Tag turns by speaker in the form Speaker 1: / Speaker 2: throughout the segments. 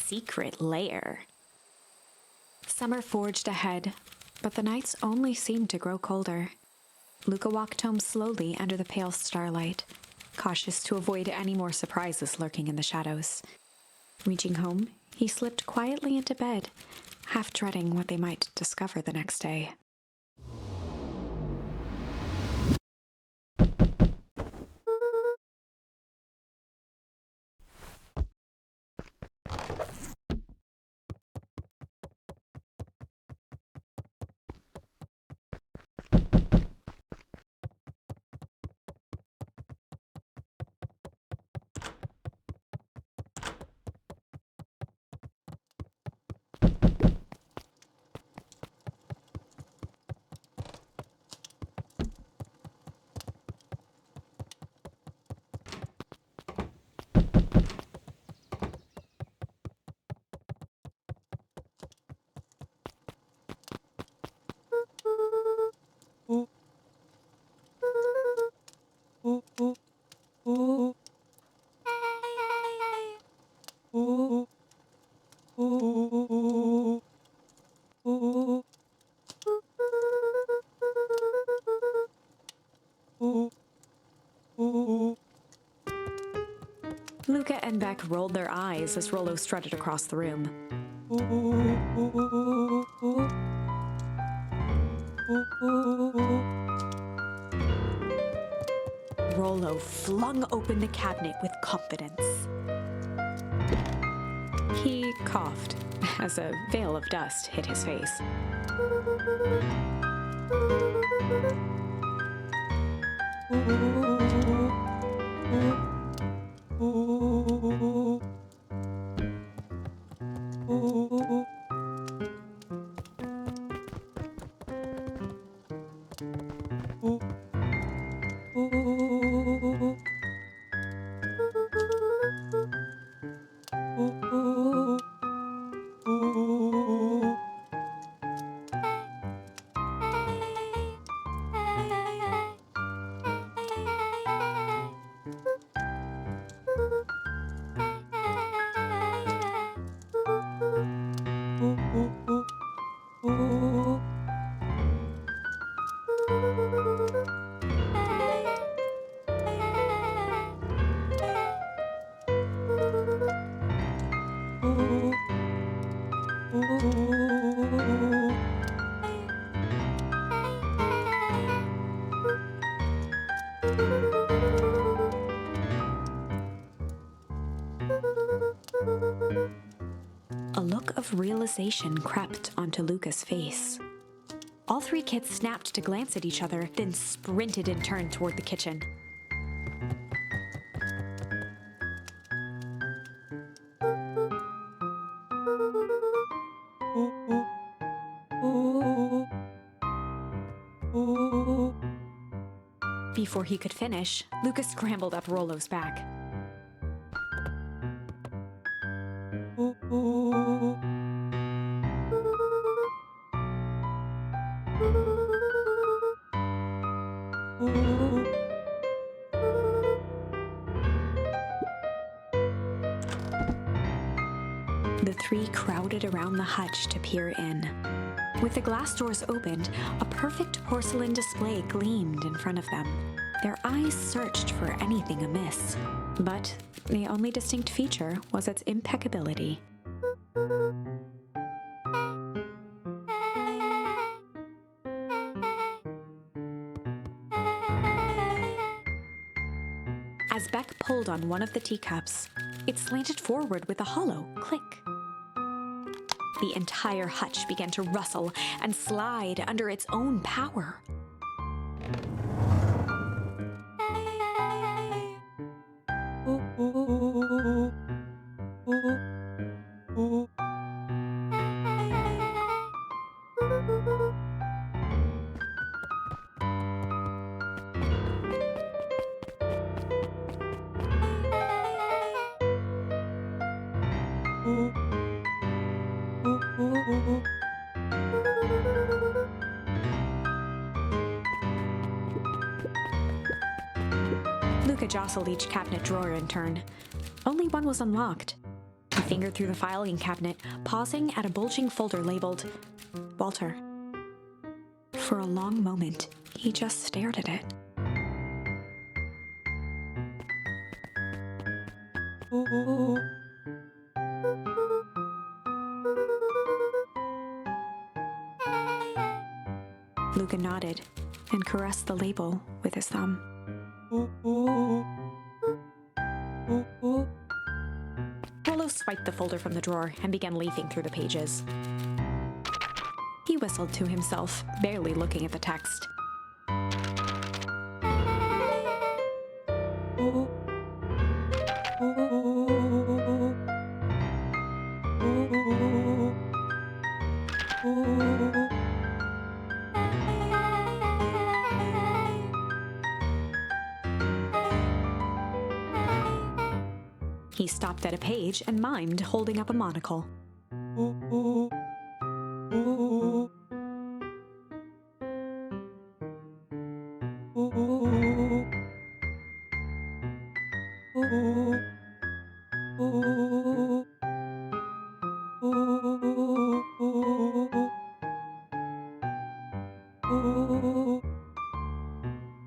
Speaker 1: secret lair. Summer forged ahead, but the nights only seemed to grow colder. Luca walked home slowly under the pale starlight, cautious to avoid any more surprises lurking in the shadows. Reaching home, he slipped quietly into bed, half dreading what they might discover the next day. Luca and Beck rolled their eyes as Rolo strutted across the room. Rolo flung open the cabinet with confidence. He coughed as a veil of dust hit his face. A look of realization crept onto Luca's face. All three kids snapped to glance at each other, then sprinted in turn toward the kitchen. Before he could finish, Luca scrambled up Rolo's back. The three crowded around the hutch to peer in. With the glass doors opened, a perfect porcelain display gleamed in front of them. Their eyes searched for anything amiss, but the only distinct feature was its impeccability. As Beck pulled on one of the teacups, it slanted forward with a hollow click. The entire hutch began to rustle and slide under its own power. Luca jostled each cabinet drawer in turn. Only one was unlocked. The fingered through the filing cabinet, pausing at a bulging folder labeled Walter. For a long moment, he just stared at it. Luca nodded and caressed the label with his thumb. Rolo swiped the folder from the drawer and began leafing through the pages. He whistled to himself, barely looking at the text. He stopped at a page and mimed, holding up a monocle.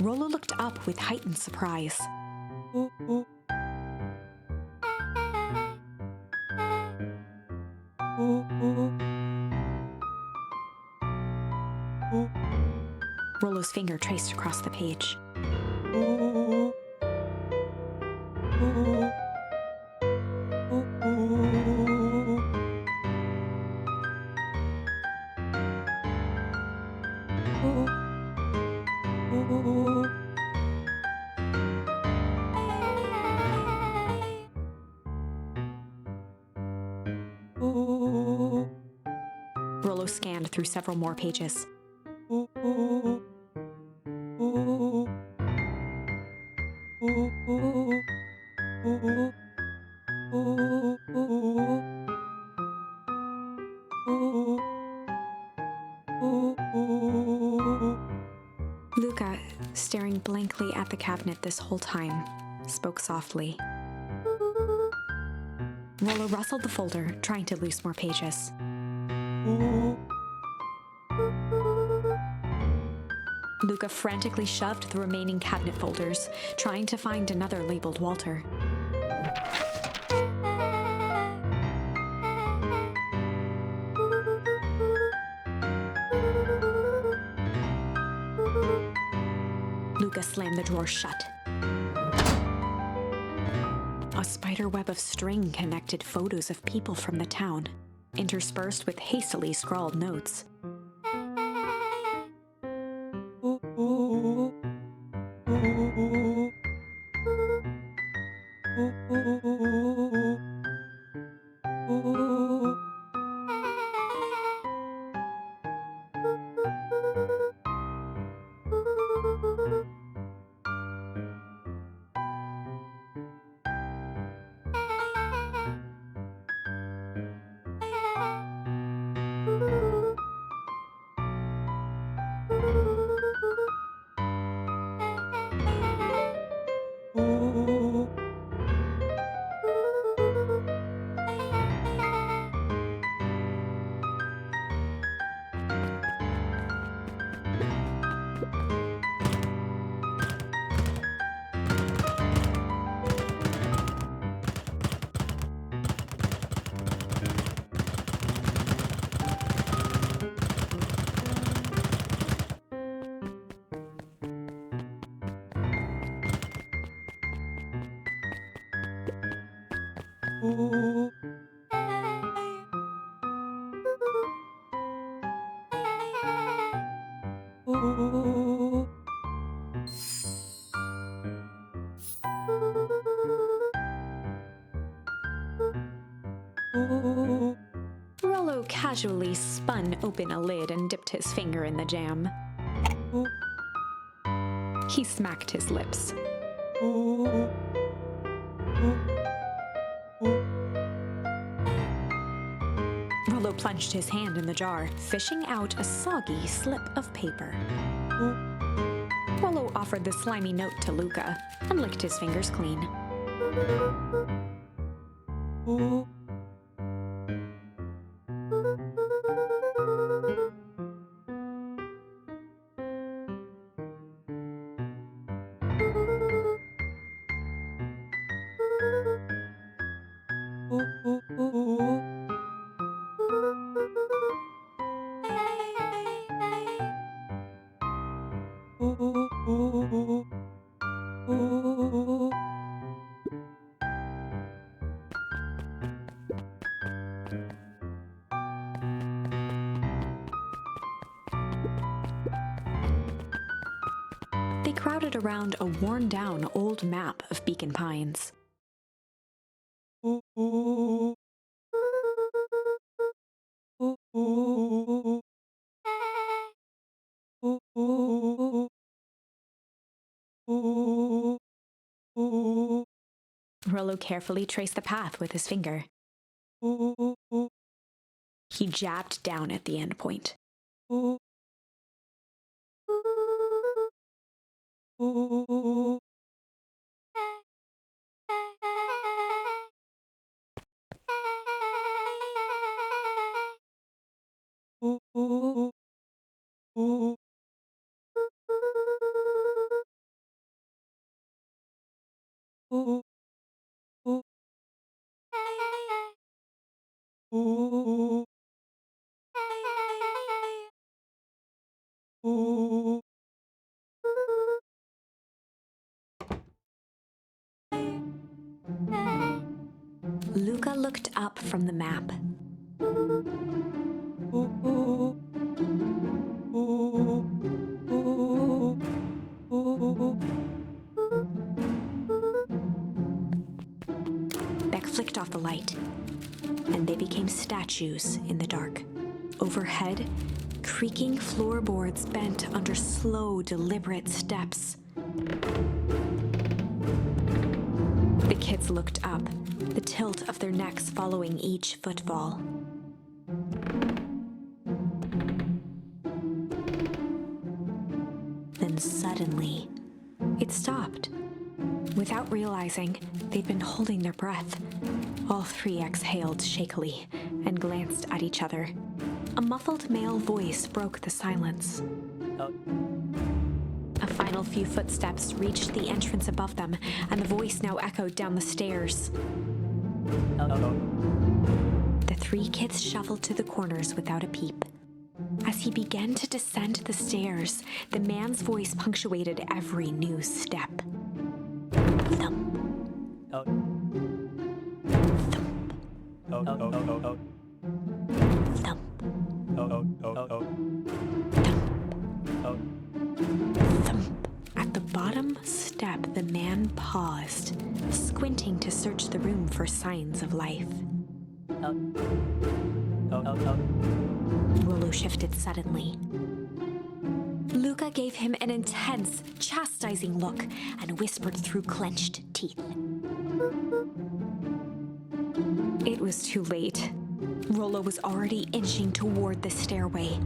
Speaker 1: Rolo looked up with heightened surprise. Rolo's finger traced across the page. Rolo scanned through several more pages. Luca, staring blankly at the cabinet this whole time, spoke softly. Rolo rustled the folder, trying to loose more pages. Luca frantically shoved the remaining cabinet folders, trying to find another labeled Walter. Luca slammed the drawer shut. A spider web of string connected photos of people from the town, interspersed with hastily scrawled notes. Rolo casually spun open a lid and dipped his finger in the jam. He smacked his lips. Rolo plunged his hand in the jar, fishing out a soggy slip of paper. Rolo offered the slimy note to Luca and licked his fingers clean. They crowded around a worn-down old map of Beacon Pines. Rolo carefully traced the path with his finger. He jabbed down at the end point. Luca looked up from the map. Beck flicked off the light, and they became statues in the dark. Overhead, creaking floorboards bent under slow, deliberate steps. The kids looked up, the tilt of their necks following each footfall. Then suddenly, it stopped. Without realizing, they'd been holding their breath. All three exhaled shakily and glanced at each other. A muffled male voice broke the silence. A final few footsteps reached the entrance above them, and the voice now echoed down the stairs. The three kids shuffled to the corners without a peep. As he began to descend the stairs, the man's voice punctuated every new step. Thump. Thump. Thump. Thump. At the bottom step, the man paused, squinting to search the room for signs of life. Rolo shifted suddenly. Luca gave him an intense, chastising look and whispered through clenched teeth. It was too late. Rolo was already inching toward the stairway.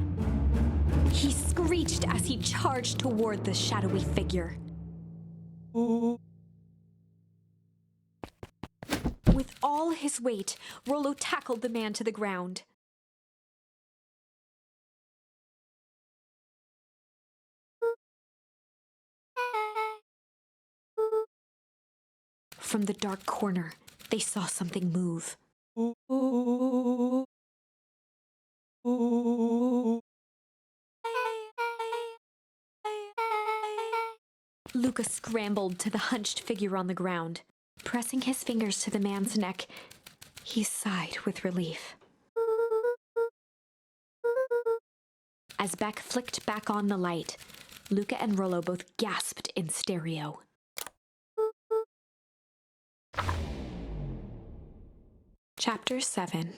Speaker 1: He screeched as he charged toward the shadowy figure. With all his weight, Rolo tackled the man to the ground. From the dark corner, they saw something move. Luca scrambled to the hunched figure on the ground. Pressing his fingers to the man's neck, he sighed with relief. As Beck flicked back on the light, Luca and Rolo both gasped in stereo. Chapter 7.